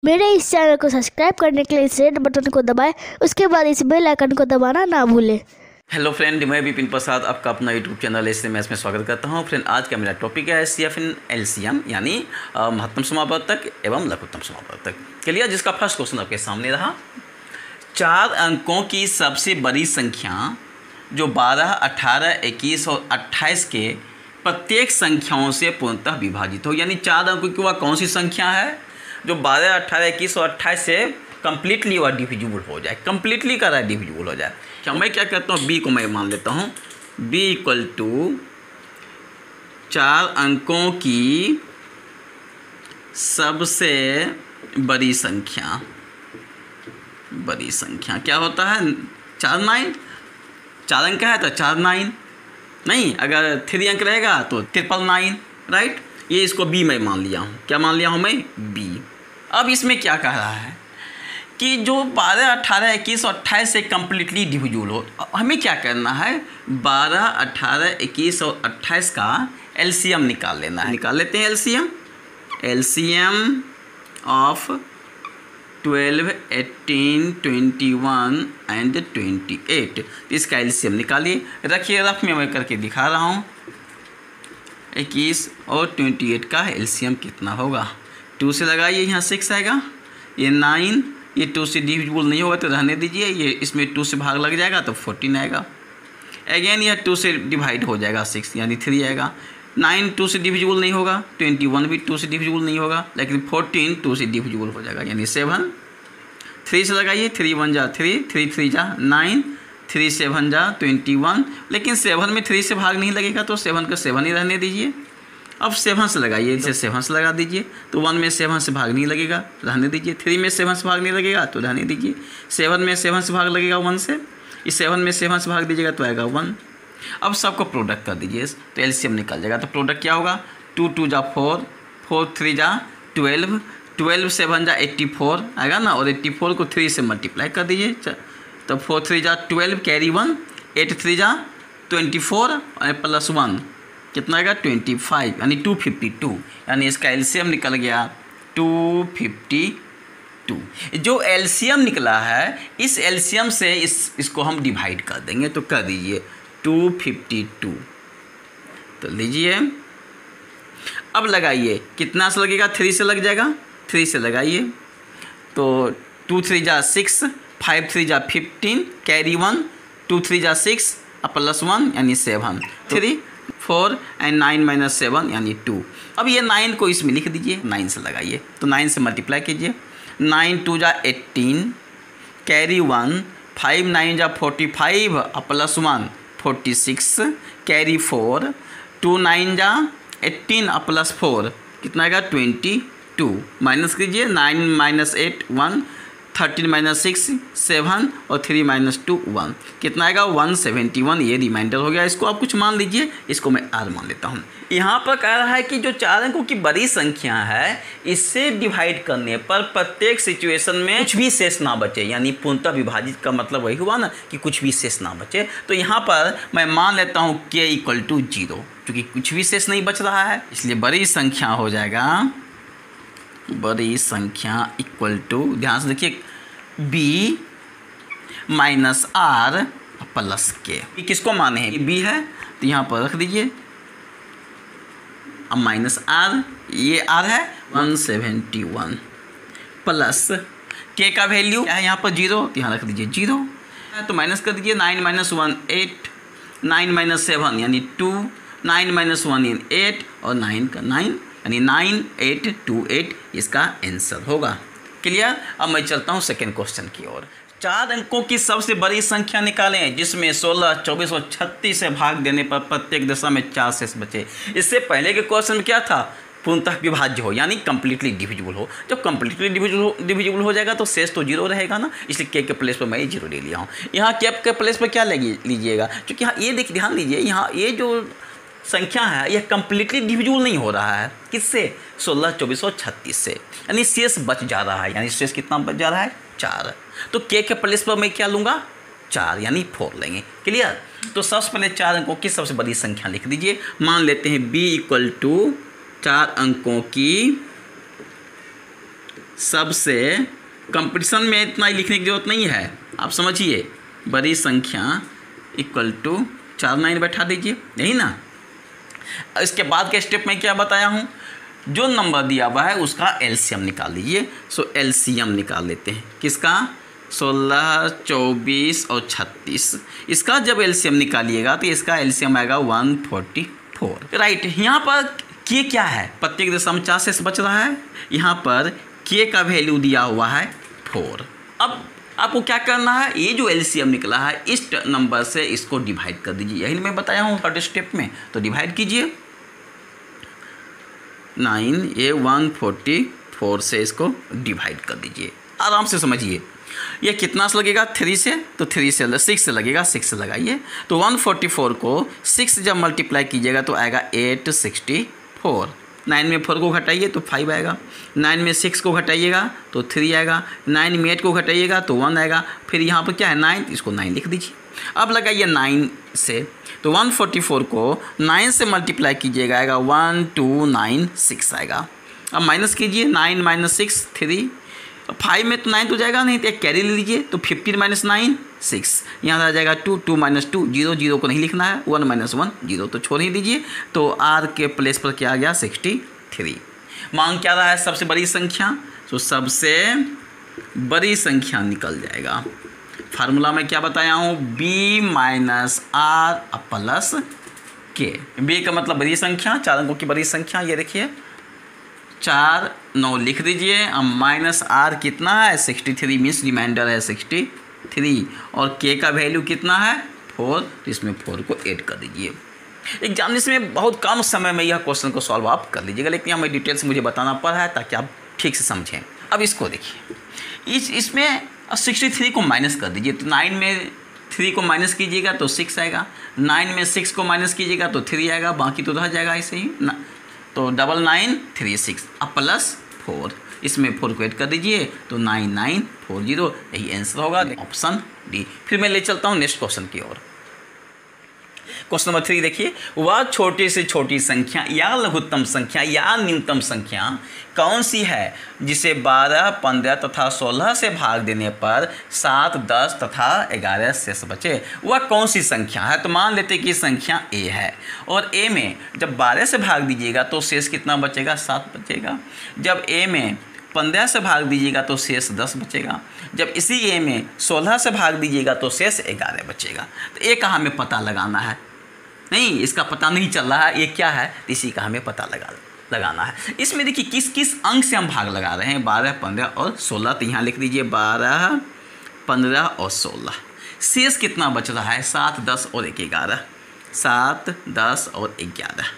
मेरे इस चैनल को सब्सक्राइब करने के लिए इस रेड बटन को दबाएं, उसके बाद इस बेल आइकन को दबाना ना भूलें। हेलो फ्रेंड, मैं विपिन प्रसाद आपका अपना यूट्यूब चैनल एसएमएस में स्वागत करता हूं। फ्रेंड, आज का मेरा टॉपिक है एचसीएफ इन एलसीएम यानी महत्तम समापवर्तक एवं लघुत्तम समापवर्तक के लिए, जिसका फर्स्ट क्वेश्चन आपके सामने रहा। 4 अंकों की सबसे बड़ी संख्या जो 12, 18, 21 और 28 के प्रत्येक संख्याओं से पूर्णतः विभाजित हो, यानी 4 अंकों की वह कौन सी संख्या है जो 12, 18, 21 और 28 से कम्प्लीटली वह डिविजिबल हो जाए, कम्प्लीटली का डिविजिबल हो जाए। क्या मैं क्या कहता हूँ, बी को मैं मान लेता हूँ, बी इक्वल टू 4 अंकों की सबसे बड़ी संख्या। बड़ी संख्या क्या होता है? 4 9, 4 अंक है तो 4 9 नहीं, अगर 3 अंक रहेगा तो 999, राइट। ये इसको बी में मान लिया हूँ। क्या मान लिया हूँ मैं? बी। अब इसमें क्या कह रहा है कि जो 12, 18, 21 और 28 से कम्प्लीटली डिविजिबल हो, हमें क्या करना है? 12, 18, 21 और 28 का एलसीएम निकाल लेना है। निकाल लेते हैं एलसीएम। एलसीएम ऑफ 12, 18, 21 एंड 28, इसका एलसीएम निकालिए। रखिए, रफ में मैं करके दिखा रहा हूँ। 21 और 28 का एलसीएम कितना होगा? 2 से लगाइए, यहाँ 6 आएगा। ये 9, ये 2 से डिविजिबल नहीं होगा तो रहने दीजिए। ये इसमें 2 से भाग लग जाएगा तो 14 आएगा। अगेन यह 2 से डिवाइड हो जाएगा, 6 यानी 3 आएगा। 9 2 से डिविजिबल नहीं होगा, 21 भी 2 से डिविजिबल नहीं होगा, लेकिन 14 2 से डिविजिबल हो जाएगा, यानी 7। 3 से लगाइए, 3 1 जा 3, 3 3 जा 9, 3 7 जा 21, लेकिन 7 में 3 से भाग नहीं लगेगा तो 7 को 7 ही रहने दीजिए। अब 7 से लगाइए, इसे 7 से लगा दीजिए तो 1 में 7 से भाग नहीं लगेगा, रहने दीजिए। 3 में 7 से भाग नहीं लगेगा तो रहने दीजिए। 7 में 7 से भाग लगेगा 1 से, इस 7 में 7 से भाग दीजिएगा तो आएगा 1। अब सबको प्रोडक्ट कर दीजिए तो एलसीएम निकल जाएगा। तो प्रोडक्ट क्या होगा? 2 2 जा 4, 4 3 जा 12, 12 7 जा 84 आएगा ना, और 84 को 3 से मल्टीप्लाई कर दीजिए तो 4 3 जा 12, कैरी 1, 8 3 जा 24 प्लस 1 कितना आएगा? 25, यानी 252, यानी इसका एलसीएम निकल गया 252। जो एलसीएम निकला है, इस एलसीएम से इसको हम डिवाइड कर देंगे, तो कर दीजिए 252। तो लीजिए, अब लगाइए, कितना से लगेगा? 3 से लग जाएगा। 3 से लगाइए तो 2 3 जा 6, 5 3 जा 15, कैरी 1, 2 3 जा 6 प्लस 1 यानी 7, 3 4 एंड 9 माइनस 7 यानी 2। अब ये 9 को इसमें लिख दीजिए, 9 से लगाइए तो 9 से मल्टीप्लाई कीजिए। 9 2 जा 18, कैरी 1, 5 9 जा 45 प्लस 1 46, कैरी 4, 2 9 जा 18 प्लस 4 कितना आएगा? 22। माइनस कीजिए, 9 माइनस 8 1, 13 माइनस 6 7 और 3 माइनस 2 1 कितना आएगा? 171। ये रिमाइंडर हो गया। इसको आप कुछ मान लीजिए, इसको मैं आर मान लेता हूँ। यहाँ पर कह रहा है कि जो 4 अंकों की बड़ी संख्या है, इससे डिवाइड करने पर प्रत्येक सिचुएशन में कुछ भी शेष ना बचे, यानी पूर्णतः विभाजित का मतलब वही हुआ ना कि कुछ भी शेष ना बचे। तो यहाँ पर मैं मान लेता हूँ k इक्वल टू 0, क्योंकि कुछ भी शेष नहीं बच रहा है, इसलिए बड़ी संख्या हो जाएगा, बड़ी संख्या इक्वल टू, ध्यान से देखिए, b माइनस आर प्लस के। किसको माने हैं? b है तो यहाँ पर रख दीजिए, अब माइनस आर, ये आर है 171 प्लस के का वैल्यू क्या है यहाँ पर? 0, तो यहाँ रख दीजिए 0, तो माइनस कर दीजिए। 9 माइनस 1 8, 9 माइनस 7 यानी 2, 9 माइनस 1 यानी 8 और 9 का 9 यानी 9828 इसका आंसर होगा। क्लियर? अब मैं चलता हूँ सेकेंड क्वेश्चन की ओर। 4 अंकों की सबसे बड़ी संख्या निकालें जिसमें 16, 24 और 36 से भाग देने पर प्रत्येक दशा में 4 शेष बचे। इससे पहले के क्वेश्चन में क्या था? पूर्णतः विभाज्य हो, यानी कम्प्लीटली डिविजिबल हो। जब कम्प्लीटली डिविजिबल हो जाएगा तो शेष तो 0 रहेगा ना, इसलिए के प्लेस पर मैं 0 ले लिया हूँ। यहाँ के प्लेस पर क्या लीजिएगा? क्योंकि यहाँ ये देखिए, ध्यान दीजिए, यहाँ ये जो संख्या है यह कम्प्लीटली डिविजिबल नहीं हो रहा है। किससे? 16, 24 और 36 से, यानी शेष बच जा रहा है। यानी शेष कितना बच जा रहा है? 4। तो के प्लेस पर मैं क्या लूँगा? 4 यानी 4 लेंगे। क्लियर? तो सबसे पहले 4 अंकों की सबसे बड़ी संख्या लिख दीजिए। मान लेते हैं b इक्वल टू 4 अंकों की सबसे कंपटीशन में इतना लिखने की जरूरत नहीं है, आप समझिए। बड़ी संख्या इक्वल टू 4 9 बैठा दीजिए, यही ना। इसके बाद के स्टेप में क्या बताया हूँ, जो नंबर दिया हुआ है उसका एलसीएम निकाल लीजिए। सो एलसीएम निकाल लेते हैं, किसका, 16 24 और 36। इसका जब एलसीएम निकालिएगा तो इसका एलसीएम आएगा 144, राइट। यहाँ पर के क्या है, प्रत्येक दशमलव 4 से बच रहा है, यहाँ पर के का वैल्यू दिया हुआ है 4। अब आपको क्या करना है, ये जो एलसीएम निकला है इस नंबर से इसको डिवाइड कर दीजिए, यही मैं बताया हूँ थर्ड स्टेप में। तो डिवाइड कीजिए 9, ये 144 से इसको डिवाइड कर दीजिए, आराम से समझिए। ये कितना से लगेगा, 3 से, तो 3 से 6 से लगेगा, 6 से लगाइए। तो 144 को 6 जब मल्टीप्लाई कीजिएगा तो आएगा 864। 9 में 4 को घटाइए तो 5 आएगा, 9 में 6 को घटाइएगा तो 3 आएगा, 9 में 8 को घटाइएगा तो 1 आएगा। फिर यहाँ पर क्या है 9, इसको 9 लिख दीजिए। अब लगाइए 9 से, तो 144 को 9 से मल्टीप्लाई कीजिएगा, आएगा 1296 आएगा। अब माइनस कीजिए, 9 - 6 3, 5 में तो 9 तो जाएगा नहीं, तो एक कैरी ले लीजिए, तो 15 - 9 6, यहाँ आ जाएगा 2, 2 - 2 0, 0 को नहीं लिखना है, 1 - 1 0, तो छोड़ ही दीजिए। तो आर के प्लेस पर क्या आ गया, 63। मांग क्या रहा है, सबसे बड़ी संख्या, तो सबसे बड़ी संख्या निकल जाएगा। फार्मूला में क्या बताया हूँ, b - r plus k। b का मतलब बड़ी संख्या, 4 अंकों की बड़ी संख्या, ये देखिए 4 9 लिख दीजिए। अब माइनस आर कितना है, 63, मीन्स रिमाइंडर है 63, और k का वैल्यू कितना है 4, तो इसमें 4 को ऐड कर दीजिए। एग्जामिनेशन में बहुत कम समय में यह क्वेश्चन को सॉल्व आप कर लीजिएगा, लेकिन यहाँ मैं डिटेल्स मुझे बताना पड़ रहा है ताकि आप ठीक से समझें। अब इसको देखिए, इसमें 63 को माइनस कर दीजिए, तो 9 में 3 को माइनस कीजिएगा तो 6 आएगा, 9 में 6 को माइनस कीजिएगा तो 3 आएगा, बाकी तो रह जाएगा ऐसे ही ना। तो 9936 अब प्लस 4, इसमें 4 को ऐड कर दीजिए तो 9940, यही आंसर होगा, ऑप्शन डी। फिर मैं ले चलता हूँ नेक्स्ट क्वेश्चन की ओर। क्वेश्चन नंबर 3 देखिए, वह छोटी से छोटी संख्या या लघुत्तम संख्या या न्यूनतम संख्या कौन सी है जिसे 12, 15 तथा 16 से भाग देने पर 7, 10 तथा 11 शेष बचे। वह कौन सी संख्या है, तो मान लेते कि संख्या a है, और a में जब 12 से भाग दीजिएगा तो शेष कितना बचेगा, 7 बचेगा। जब a में 15 से भाग दीजिएगा तो शेष 10 बचेगा। जब इसी a में 16 से भाग दीजिएगा तो शेष 11 बचेगा। तो a का हमें पता लगाना है, नहीं इसका पता नहीं चल रहा है ये क्या है, इसी का हमें पता लगाना है। इसमें देखिए किस किस अंक से हम भाग लगा रहे हैं, 12, 15 और 16। तो यहाँ लिख दीजिए 12, 15 और 16। शेष कितना बच रहा है, 7, 10 और 11, 7, 10 और 11।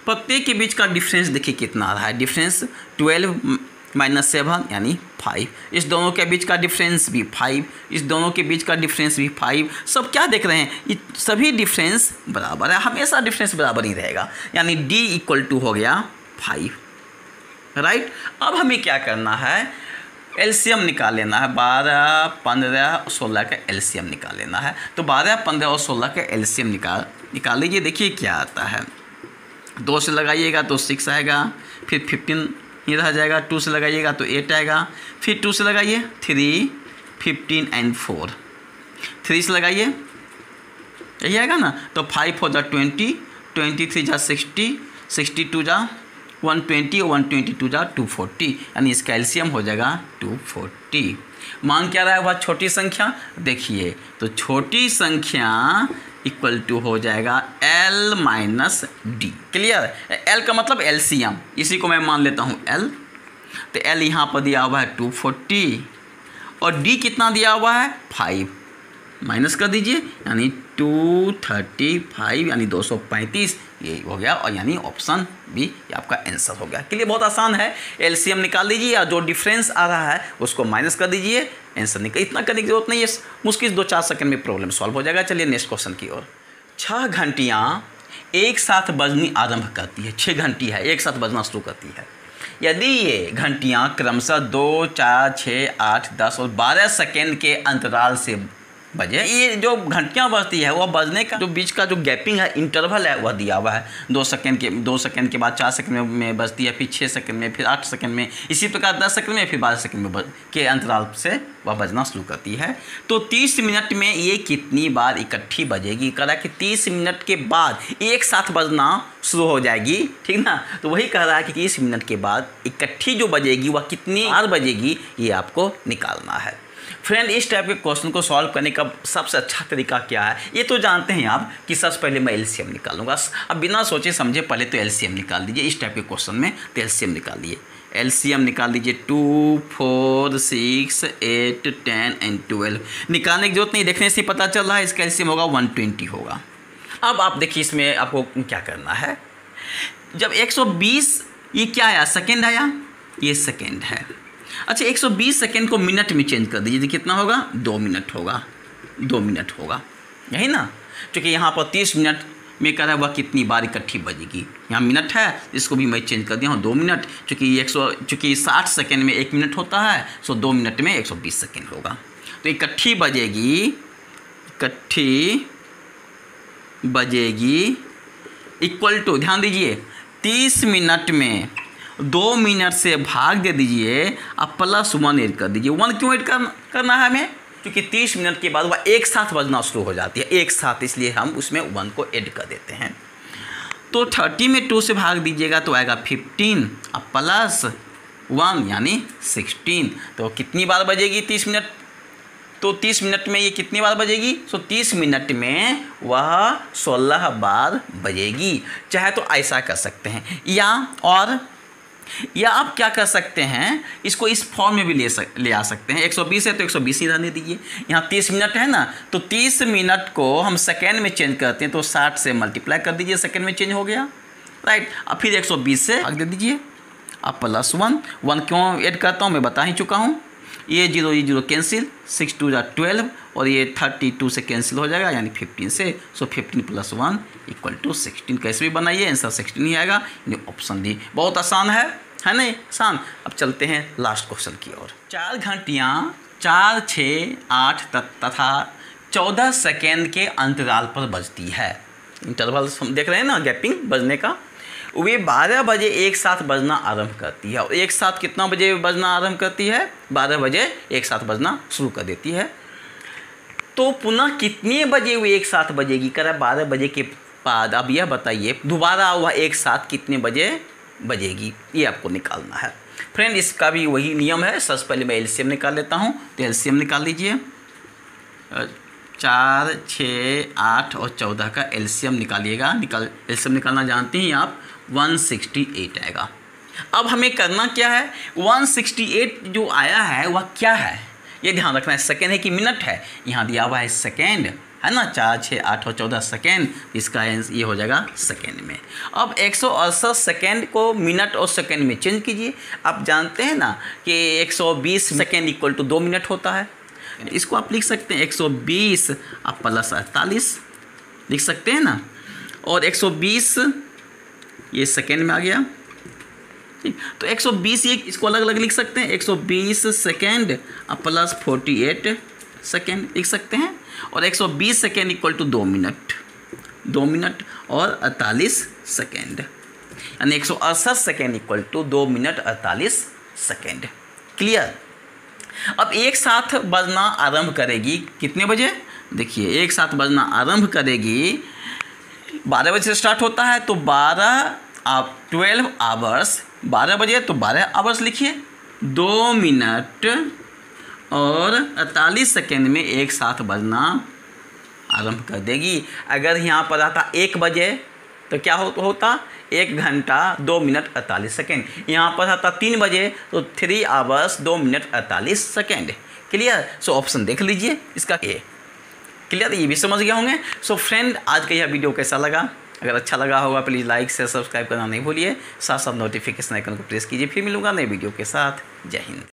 प्रत्येक के बीच का डिफरेंस देखिए कितना आ रहा है, डिफरेंस 12 - 7 यानी 5। इस दोनों के बीच का डिफरेंस भी 5, इस दोनों के बीच का डिफरेंस भी 5। सब क्या देख रहे हैं, ये सभी डिफरेंस बराबर है, हमेशा डिफरेंस बराबर ही रहेगा, यानी D = हो गया 5, राइट। अब हमें क्या करना है, एलसीएम निकाल लेना है, 12, 15 और 16 का एलसीएम निकाल लेना है। तो 12, 15 और 16 का एलसीएम निकाल लीजिए। देखिए क्या आता है, 2 से लगाइएगा तो 6 आएगा, फिर 15 ये रह जाएगा, 2 से लगाइएगा तो 8 आएगा, फिर 2 से लगाइए 3, 15 एंड 4, 3 से लगाइए यही आएगा ना, तो 5 4 = 20, 23 = 60, 62 = 120 और 122 = 240, यानी इसका एलसीएम हो जाएगा 240। मांग क्या रहा है, वह छोटी संख्या, देखिए तो छोटी संख्या = हो जाएगा L - D। क्लियर, L का मतलब एलसीएम, इसी को मैं मान लेता हूँ L। तो L यहाँ पर दिया हुआ है 240 और D कितना दिया हुआ है 5, माइनस कर दीजिए यानी 235 यानी 235, ये हो गया, और यानी ऑप्शन बी आपका आंसर हो गया। के लिए बहुत आसान है, एलसीएम निकाल लीजिए या जो डिफरेंस आ रहा है उसको माइनस कर दीजिए, आंसर निकल। इतना करने की जरूरत नहीं है, मुश्किल 2-4 सेकंड में प्रॉब्लम सॉल्व हो जाएगा। चलिए नेक्स्ट क्वेश्चन की ओर। 6 घंटियाँ एक साथ बजनी आरंभ करती है, 6 घंटी है एक साथ बजना शुरू करती है। यदि ये घंटियाँ क्रमशः 2, 4, 6, 8, 10 और 12 सेकेंड के अंतराल से बजे। ये जो घंटियाँ बजती है वह बजने का जो बीच का जो गैपिंग है, इंटरवल है, वह दिया हुआ है 2 सेकंड के बाद 4 सेकंड में बजती है, फिर 6 सेकंड में, फिर 8 सेकंड में, इसी प्रकार 10 सेकंड में, फिर 12 सेकंड में के अंतराल से वह बजना शुरू करती है। तो 30 मिनट में ये कितनी बार इकट्ठी बजेगी? कह रहा है कि 30 मिनट के बाद एक साथ बजना शुरू हो जाएगी, ठीक ना। तो वही कह रहा है कि 30 मिनट के बाद इकट्ठी जो बजेगी वह कितनी बार बजेगी, ये आपको निकालना है। फ्रेंड, इस टाइप के क्वेश्चन को सॉल्व करने का सबसे अच्छा तरीका क्या है, ये तो जानते हैं आप कि सबसे पहले मैं एलसीएम निकालूंगा। अब बिना सोचे समझे पहले तो एलसीएम निकाल दीजिए इस टाइप के क्वेश्चन में। तो एलसीएम निकाल दीजिए, एलसीएम निकाल दीजिए 2, 4, 6, 8, 10 एंड 12। निकालने की जरूरत नहीं, देखने से पता चल रहा है इसका एलसीएम होगा 120 होगा। अब आप देखिए इसमें आपको क्या करना है। जब 120 ये क्या आया, सेकेंड आया, ये सेकेंड है। अच्छा, 120 सेकेंड को मिनट में चेंज कर दीजिए, कितना होगा, 2 मिनट होगा, 2 मिनट होगा, यही ना। क्योंकि यहाँ पर 30 मिनट में कह रहा है वह कितनी बार इकट्ठी बजेगी। यहाँ मिनट है, इसको भी मैं चेंज कर दिया हूँ 2 मिनट, चूँकि 60 सेकेंड में 1 मिनट होता है, सो 2 मिनट में 120 सेकेंड होगा। तो इकट्ठी बजेगी इक्वल टू, ध्यान दीजिए, 30 मिनट में 2 मिनट से भाग दे दीजिए, अब +1 ऐड कर दीजिए। 1 क्यों ऐड करना है हमें, क्योंकि 30 मिनट के बाद वह एक साथ बजना शुरू हो जाती है, एक साथ, इसलिए हम उसमें 1 को ऐड कर देते हैं। तो 30 में 2 से भाग दीजिएगा तो आएगा 15, अब +1 यानी 16। तो कितनी बार बजेगी 30 मिनट, तो 30 मिनट में ये कितनी बार बजेगी, सो 30 मिनट में वह 16 बार बजेगी। चाहे तो ऐसा कर सकते हैं, या आप क्या कर सकते हैं, इसको इस फॉर्म में भी ले आ सकते हैं। 120 है तो 120 ही रहने दीजिए। यहाँ 30 मिनट है ना, तो 30 मिनट को हम सेकेंड में चेंज करते हैं, तो 60 से मल्टीप्लाई कर दीजिए, सेकेंड में चेंज हो गया, राइट। अब फिर 120 से भाग दे दीजिए, अब +1 क्यों ऐड करता हूँ मैं बता ही चुका हूँ। ये 0 कैंसिल, 6 2 12, और ये 32 से कैंसिल हो जाएगा, यानी 15 से। सो 15 + 1 = 16। कैसे भी बनाइए आंसर 16 ही आएगा, यानी ऑप्शन डी। बहुत आसान है नहीं, आसान। अब चलते हैं लास्ट क्वेश्चन की ओर। 4 घंटियाँ 4, 6, 8 तथा 14 सेकेंड के अंतराल पर बजती है। इंटरवल हम देख रहे हैं ना, गैपिंग बजने का। वे 12 बजे एक साथ बजना आरंभ करती है, और एक साथ कितना बजे बजना आरंभ करती है, 12 बजे एक साथ बजना शुरू कर देती है। तो पुनः कितने बजे वो एक साथ बजेगी, कह रहा 12 बजे के बाद। अब यह बताइए दोबारा वह एक साथ कितने बजे बजेगी, ये आपको निकालना है। फ्रेंड, इसका भी वही नियम है। सबसे पहले मैं एलसीएम निकाल लेता हूँ, तो एलसीएम निकाल लीजिए। 4, 6, 8 और 14 का एलसीएम निकालिएगा। एलसीएम निकालना जानते हैं आप, 168 आएगा। अब हमें करना क्या है, 168 जो आया है वह क्या है, ये ध्यान रखना है। सेकेंड है कि मिनट है, यहाँ दिया हुआ है सेकेंड, है ना। 4, 6, 8 और 14 सेकेंड, इसका ये हो जाएगा सेकेंड में। अब 168 सेकेंड को मिनट और सेकेंड में चेंज कीजिए। आप जानते हैं ना कि 120 सेकेंड = 2 मिनट होता है। इसको आप लिख सकते हैं 120 आप +48 लिख सकते हैं ना, और 120 ये सेकेंड में आ गया, ठीक। तो 120 ये इसको अलग अलग लिख सकते हैं, 120 सेकेंड आप +48 सेकेंड लिख सकते हैं, और 120 सेकेंड = 2 मिनट, 2 मिनट और 48 सेकेंड, यानी 168 सेकेंड = 2 मिनट 48 सेकेंड। क्लियर। अब एक साथ बजना आरंभ करेगी कितने बजे, देखिए एक साथ बजना आरंभ करेगी 12 बजे से स्टार्ट होता है, तो 12 आवर्स, 12 बजे तो 12 आवर्स लिखिए, 2 मिनट और 48 सेकेंड में एक साथ बजना आरंभ कर देगी। अगर यहाँ पर आता 1 बजे तो क्या होता 1 घंटा 2 मिनट 48 सेकेंड। यहाँ पर आता 3 बजे तो 3 hours 2 minute 48 second. Clear. So option देख लीजिए इसका ए। क्लियर, ये भी समझ गए होंगे। सो फ्रेंड, आज का यह वीडियो कैसा लगा, अगर अच्छा लगा होगा प्लीज़ लाइक से सब्सक्राइब करना नहीं भूलिए, साथ साथ नोटिफिकेशन आइकन को प्रेस कीजिए। फिर मिलूंगा नए वीडियो के साथ। जय हिंद।